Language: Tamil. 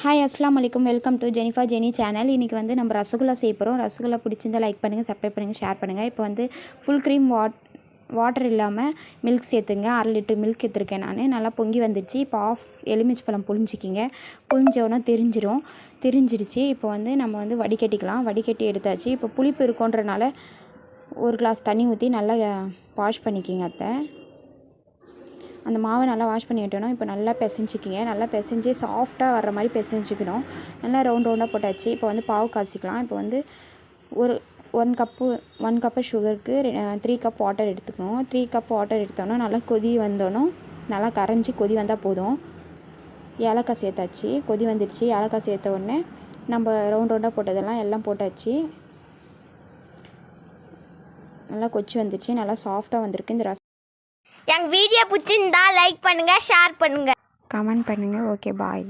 ஹாய் அஸ்லாம் வலைக்கம், welcome to Jenifa Jenny channel. இன்றைக்கி வந்து நம்ம ரசகுல்லா செய்ய போகிறோம். ரசகுல்லா பிடிச்சிருந்தா லைக் பண்ணுங்கள், சப்ஸ்கிரைப் பண்ணுங்கள், ஷேர் பண்ணுங்கள். இப்போ வந்து ஃபுல் க்ரீம் வாட்டர் இல்லாமல் மில்க் சேர்த்துங்க. 1/2 லிட்டர் மில்க் எடுத்துருக்கேன் நான். நல்லா பொங்கி வந்துடுச்சு. இப்போ எலுமிச்சை பழம் புழிஞ்சிக்கிங்க. புழிஞ்சோன்னா தெரிஞ்சிடுச்சு. இப்போ வந்து நம்ம வந்து வடிகட்டிக்கலாம். வடிகட்டி எடுத்தாச்சு. இப்போ புளிப்பு இருக்கோன்றனால 1 கிளாஸ் தண்ணி ஊற்றி நல்லா வாஷ் பண்ணிக்கிங்க. அந்த மாவை நல்லா வாஷ் பண்ணி விட்டோன்னா இப்போ நல்லா பிசைஞ்சிக்கிங்க. நல்லா பிசைஞ்சு சாஃப்டாக வர்ற மாதிரி பிசைஞ்சிக்கணும். நல்லா ரவுண்டாக போட்டாச்சு. இப்போ வந்து பாவு காய்ச்சிக்கலாம். இப்போ வந்து ஒரு 1 கப்பு சுகருக்கு 3 கப் வாட்டர் எடுத்துக்கணும். 3 கப் வாட்டர் எடுத்தோன்னா நல்லா கொதி வந்தோன்னும் நல்லா கரைஞ்சி கொதி வந்தால் போதும். ஏலக்காய் சேர்த்தாச்சு. கொதி வந்துடுச்சு. ஏலக்காய் சேர்த்த உடனே நம்ம ரவுண்டாக போட்டதெல்லாம் எல்லாம் போட்டாச்சு. நல்லா கொச்சி வந்துடுச்சு. நல்லா சாஃப்டாக வந்திருக்கு. இந்த எங்கள் வீடியோ பிடிச்சிருந்தா லைக் பண்ணுங்கள், ஷேர் பண்ணுங்கள், கமெண்ட் பண்ணுங்கள். ஓகே, பாய்.